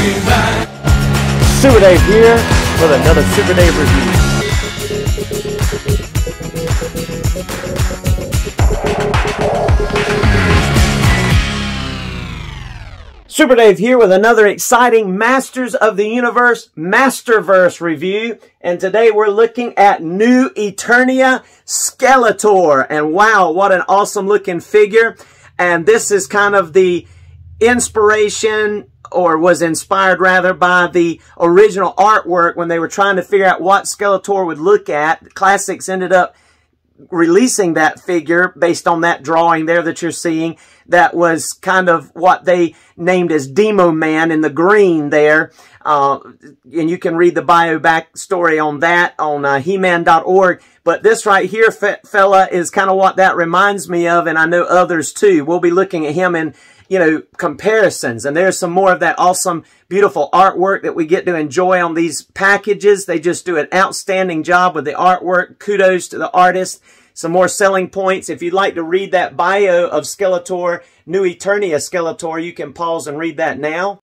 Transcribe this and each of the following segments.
He-man. Super Dave here with another Super Dave review. Super Dave here with another exciting Masters of the Universe Masterverse review. And today we're looking at new Eternia Skeletor. And wow, what an awesome looking figure. And this is kind of the inspiration, or was inspired rather, by the original artwork when they were trying to figure out what Skeletor would look at. Classics ended up releasing that figure based on that drawing there that you're seeing. That was kind of what they named as Demo Man in the green there. And you can read the bio backstory on that on He-man.org. But this right here, fella, is kind of what that reminds me of, and I know others too. We'll be looking at him in, you know, comparisons. And there's some more of that awesome, beautiful artwork that we get to enjoy on these packages. They just do an outstanding job with the artwork. Kudos to the artist. Some more selling points. If you'd like to read that bio of Skeletor, new Eternia Skeletor, you can pause and read that now.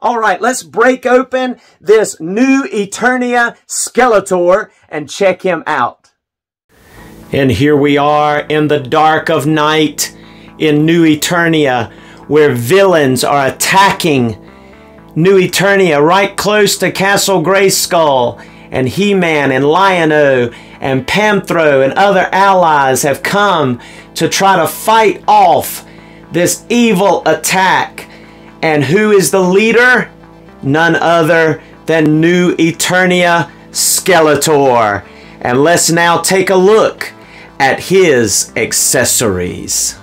All right, let's break open this new Eternia Skeletor and check him out. And here we are in the dark of night in New Eternia, where villains are attacking New Eternia right close to Castle Grayskull, and He-Man and Lion-O and Panthro and other allies have come to try to fight off this evil attack. And who is the leader? None other than new Eternia Skeletor. And let's now take a look at his accessories.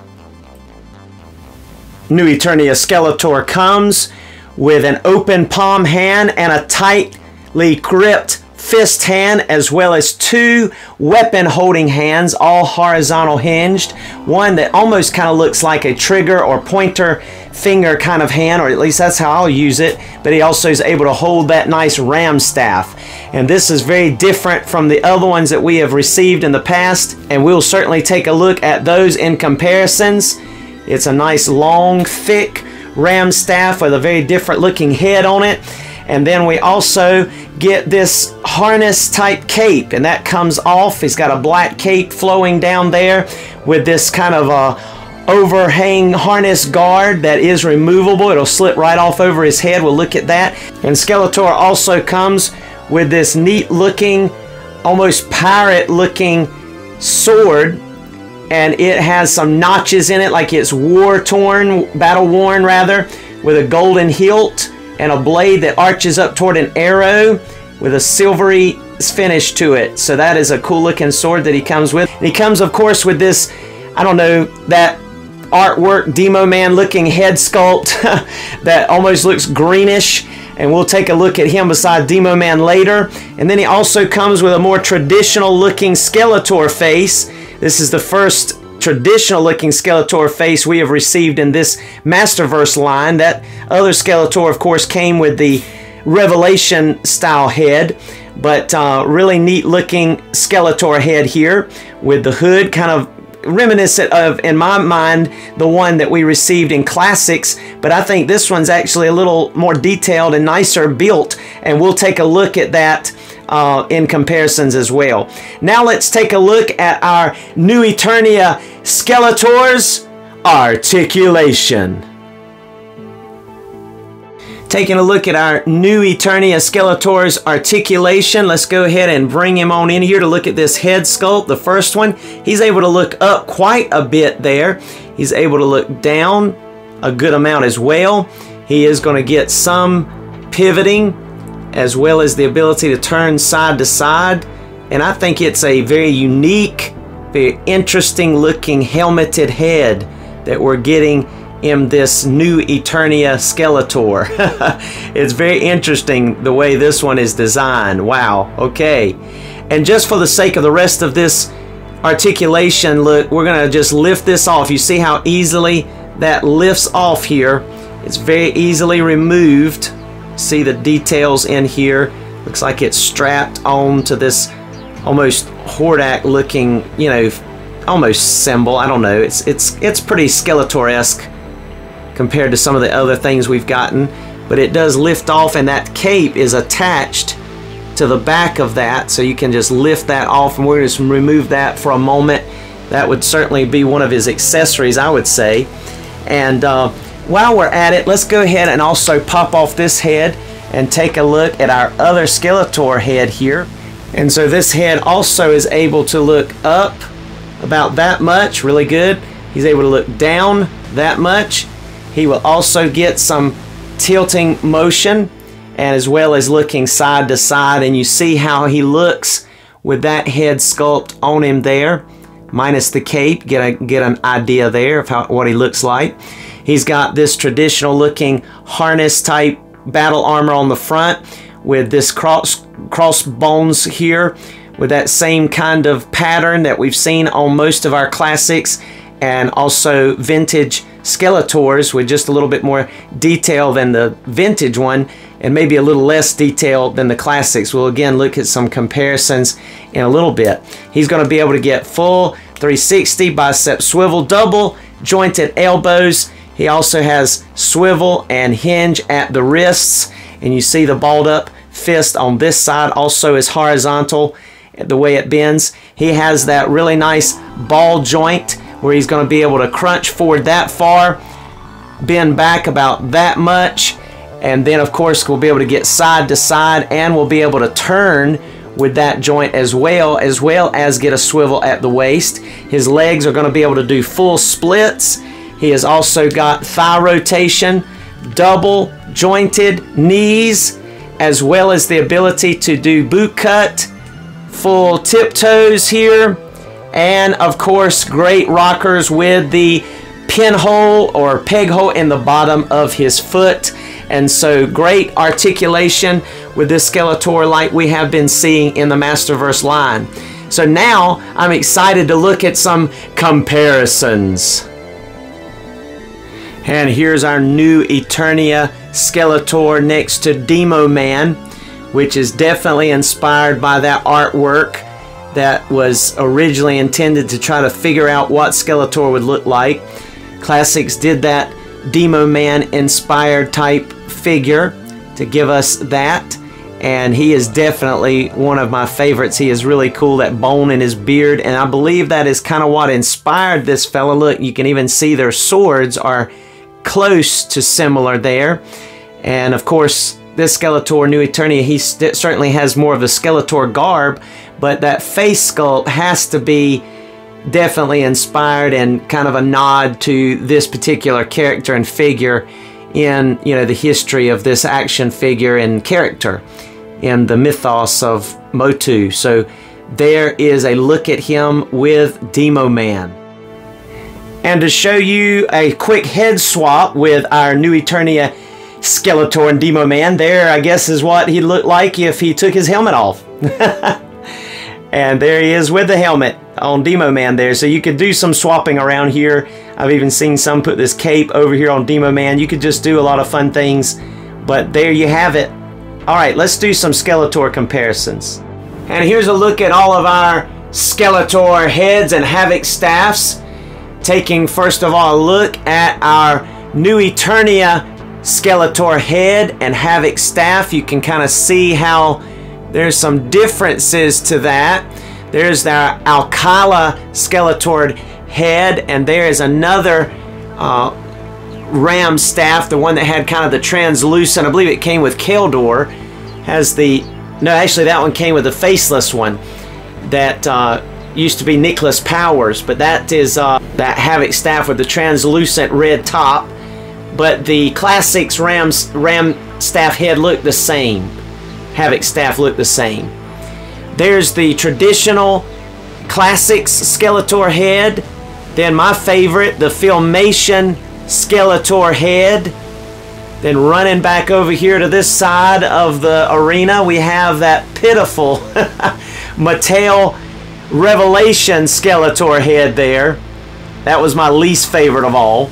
New Eternia Skeletor comes with an open palm hand and a tightly gripped fist hand, as well as two weapon holding hands, all horizontal hinged. One that almost kind of looks like a trigger or pointer finger kind of hand, or at least that's how I'll use it. But he also is able to hold that nice ram staff. And this is very different from the other ones that we have received in the past, and we'll certainly take a look at those in comparisons. It's a nice long thick ram staff with a very different looking head on it. And then we also get this harness type cape, and that comes off. He's got a black cape flowing down there with this kind of overhang harness guard that is removable. It'll slip right off over his head. We'll look at that. And Skeletor also comes with this neat looking, almost pirate looking sword, and it has some notches in it like it's battle worn rather, with a golden hilt and a blade that arches up toward an arrow with a silvery finish to it. So that is a cool looking sword that he comes with. And he comes, of course, with this, I don't know, that artwork Demo Man looking head sculpt that almost looks greenish. And we'll take a look at him beside Demo Man later. And then he also comes with a more traditional looking Skeletor face. This is the first traditional looking Skeletor face we have received in this Masterverse line. That other Skeletor, of course, came with the Revelation style head, but really neat looking Skeletor head here with the hood, kind of reminiscent of, in my mind, the one that we received in Classics. But I think this one's actually a little more detailed and nicer built, and we'll take a look at that in comparisons as well. Now let's take a look at our new Eternia Skeletor's Articulation. Taking a look at our new Eternia Skeletor's Articulation, let's go ahead and bring him on in here to look at this head sculpt. The first one, he's able to look up quite a bit there. He's able to look down a good amount as well. He is going to get some pivoting, as well as the ability to turn side to side. And I think it's a very unique, very interesting looking helmeted head that we're getting in this new Eternia Skeletor. It's very interesting the way this one is designed. Wow, okay. And just for the sake of the rest of this articulation look, we're gonna just lift this off. You see how easily that lifts off here. It's very easily removed. See the details in here. Looks like it's strapped on to this almost Hordak looking, you know, almost symbol. I don't know. It's pretty Skeletor-esque compared to some of the other things we've gotten. but it does lift off, and that cape is attached to the back of that, so you can just lift that off, and we're going to remove that for a moment. That would certainly be one of his accessories, I would say. And while we're at it, let's go ahead and also pop off this head and take a look at our other Skeletor head here. And so this head also is able to look up about that much, really good. He's able to look down that much. He will also get some tilting motion, and as well as looking side to side, and you see how he looks with that head sculpt on him there, minus the cape. Get an idea there of what he looks like. He's got this traditional looking harness type battle armor on the front with this crossbones here with that same kind of pattern that we've seen on most of our classics, and also vintage Skeletors with just a little bit more detail than the vintage one, and maybe a little less detail than the classics. We'll again look at some comparisons in a little bit. He's going to be able to get full 360 bicep swivel, double jointed elbows. He also has swivel and hinge at the wrists, and you see the balled up fist on this side also is horizontal the way it bends. He has that really nice ball joint where he's going to be able to crunch forward that far, bend back about that much, and then of course we'll be able to get side to side, and we'll be able to turn with that joint as well as get a swivel at the waist. His legs are going to be able to do full splits. He has also got thigh rotation, double jointed knees, as well as the ability to do boot cut, full tiptoes here, and of course great rockers with the pinhole or peg hole in the bottom of his foot. And so great articulation with this Skeletor like we have been seeing in the Masterverse line. So now I'm excited to look at some comparisons. And here's our new Eternia Skeletor next to Demo Man, which is definitely inspired by that artwork that was originally intended to try to figure out what Skeletor would look like. Classics did that Demo Man inspired type figure to give us that, and he is definitely one of my favorites. He is really cool, that bone in his beard, and I believe that is kind of what inspired this fella. Look, you can even see their swords are close to similar there. And of course this Skeletor, New Eternia, he certainly has more of the Skeletor garb, but that face sculpt has to be definitely inspired and kind of a nod to this particular character and figure in, you know, the history of this action figure and character in the mythos of Motu. So there is a look at him with Demo Man. And to show you a quick head swap with our New Eternia Skeletor and Demo Man, there I guess is what he'd look like if he took his helmet off. And there he is with the helmet on Demo Man there. So you could do some swapping around here. I've even seen some put this cape over here on Demo Man. You could just do a lot of fun things, but there you have it. Alright, let's do some Skeletor comparisons. And here's a look at all of our Skeletor heads and Havoc staffs. Taking first of all a look at our New Eternia Skeletor head and Havoc staff, you can kind of see how there's some differences to that. There's our Alcala Skeletor head, and there is another ram staff, the one that had kind of the translucent, I believe it came with Keldor, has the, no, actually that one came with the faceless one that used to be Nicholas Powers, but that is that Havoc staff with the translucent red top. But the classics ram staff head looked the same. Havoc staff looked the same. There's the traditional classics Skeletor head. Then my favorite, the Filmation Skeletor head. Then running back over here to this side of the arena, we have that pitiful Mattel Revelation Skeletor head there. That was my least favorite of all.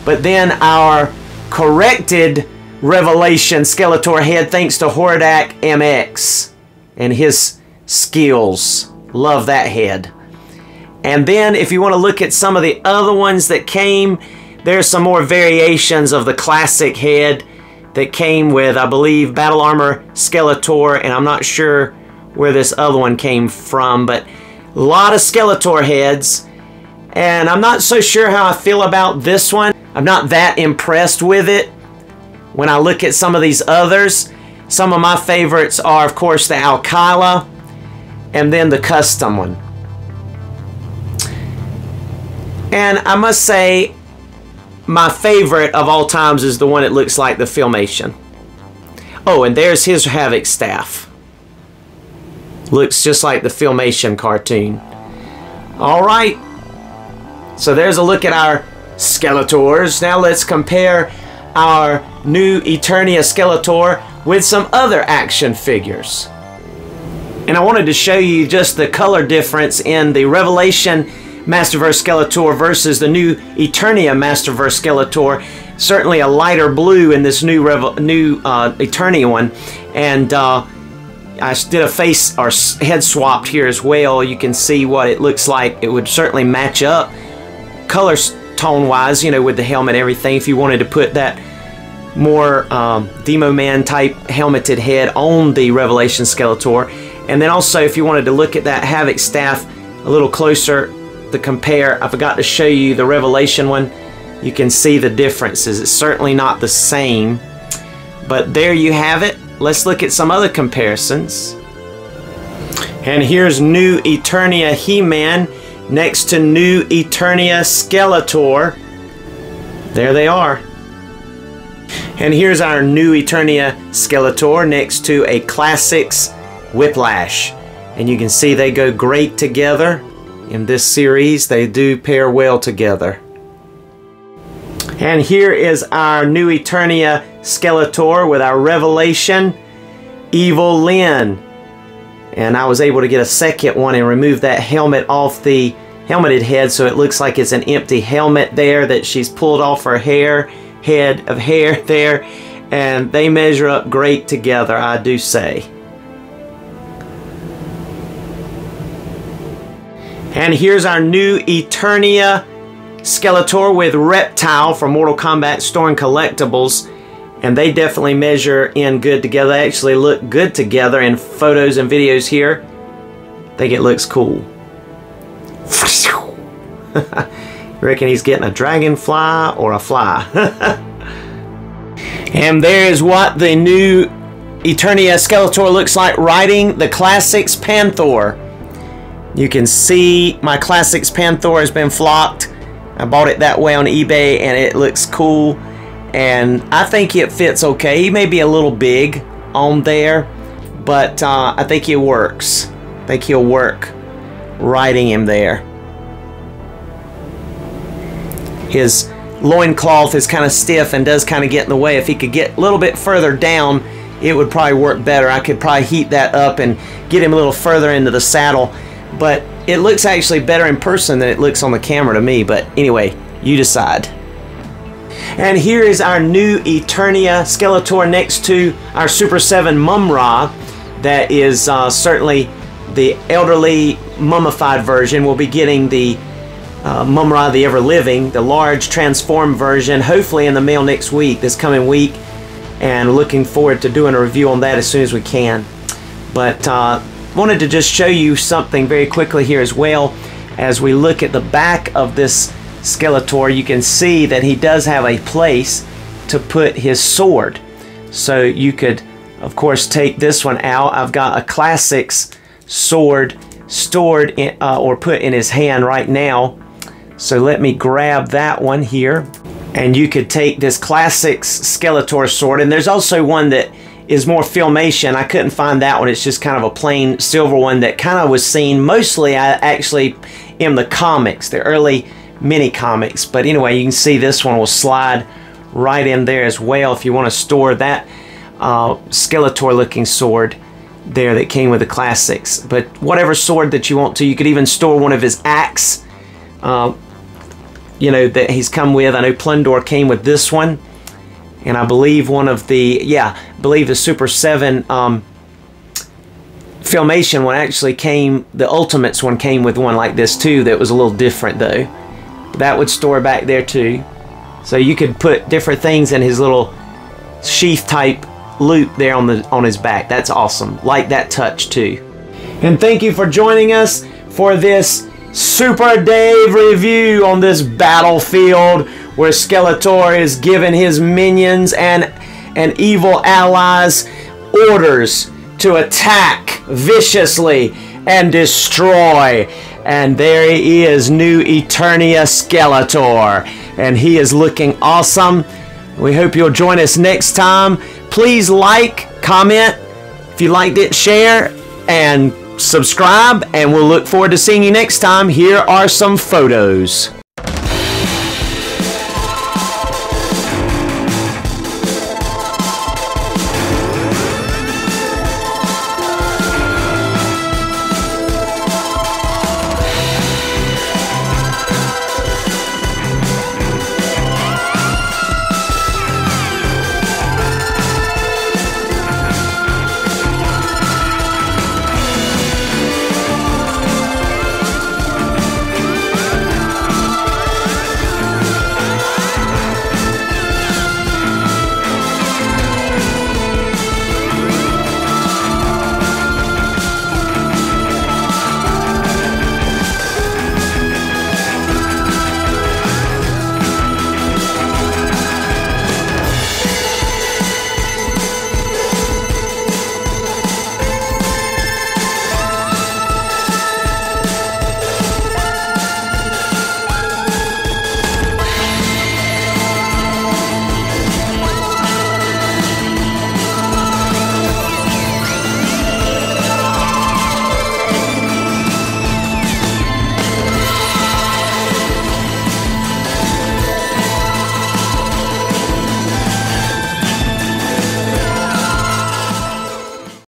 But then our corrected Revelation Skeletor head, thanks to Hordak MX and his skills. Love that head. And then if you want to look at some of the other ones that came, there's some more variations of the classic head that came with, I believe, Battle Armor Skeletor, and I'm not sure where this other one came from, but a lot of Skeletor heads. And I'm not so sure how I feel about this one. I'm not that impressed with it when I look at some of these others. Some of my favorites are, of course, the Alcala and then the custom one. And I must say, my favorite of all times is the one that looks like the Filmation. Oh, and there's his Havoc staff. Looks just like the Filmation cartoon. Alright, so there's a look at our Skeletors. Now let's compare our new Eternia Skeletor with some other action figures. And I wanted to show you just the color difference in the Revelation Masterverse Skeletor versus the new Eternia Masterverse Skeletor. Certainly a lighter blue in this new Eternia one. And I did a face or head swap here as well. You can see what it looks like. It would certainly match up color tone wise, you know, with the helmet and everything. If you wanted to put that more Demo Man type helmeted head on the Revelation Skeletor. And then also if you wanted to look at that Havoc staff a little closer to compare, I forgot to show you the Revelation one. You can see the differences. It's certainly not the same, but there you have it. Let's look at some other comparisons. And here's new Eternia He-man next to new Eternia Skeletor. There they are. And here's our new Eternia Skeletor next to a Classics Whiplash. And you can see they go great together. In this series, they do pair well together. And here is our new Eternia Skeletor with our Revelation Evil Lyn. And I was able to get a second one and remove that helmet off the helmeted head, so it looks like it's an empty helmet there that she's pulled off her head of hair there. And they measure up great together, I do say. And here's our new Eternia Skeletor with Reptile from Mortal Kombat Store and Collectibles. And they definitely measure in good together. They actually look good together in photos and videos here. I think it looks cool. Reckon he's getting a dragonfly or a fly. And there is what the new Eternia Skeletor looks like riding the Classics Panther. You can see my Classics Panther has been flocked. I bought it that way on eBay and it looks cool. And I think it fits okay. He may be a little big on there, but I think he works. I think he'll work riding him there. His loincloth is kind of stiff and does kind of get in the way. If he could get a little bit further down, it would probably work better. I could probably heat that up and get him a little further into the saddle. But it looks actually better in person than it looks on the camera to me. But anyway, you decide. And here is our new Eternia Skeletor next to our Super 7 Mum-Ra. That is certainly the elderly mummified version. We'll be getting the Mum-Ra the Ever-Living, the large transformed version, hopefully in the mail next week, this coming week. And looking forward to doing a review on that as soon as we can. But wanted to just show you something very quickly here as well. As we look at the back of this Skeletor, you can see that he does have a place to put his sword. So you could, of course, take this one out. I've got a Classics sword stored in, or put in his hand right now. So let me grab that one here. And you could take this Classics Skeletor sword. And there's also one that is more Filmation. I couldn't find that one. It's just kind of a plain silver one that kind of was seen mostly actually in the comics, the early mini comics. But anyway, you can see this one will slide right in there as well if you want to store that Skeletor looking sword there that came with the Classics. But whatever sword that you want to, you could even store one of his axe, you know, that he's come with. I know Plundor came with this one. And I believe one of the, yeah, I believe the Super 7 Filmation one actually came, the Ultimates one came with one like this too that was a little different though. That would store back there too. So you could put different things in his little sheath type loop there on his back. That's awesome. Like that touch too. And thank you for joining us for this Super Dave review on this battlefield where Skeletor is giving his minions and evil allies orders to attack viciously and destroy. And there he is, new Eternia Skeletor, and he is looking awesome. We hope you'll join us next time. Please like, comment if you liked it, share, and subscribe, and we'll look forward to seeing you next time. Here are some photos.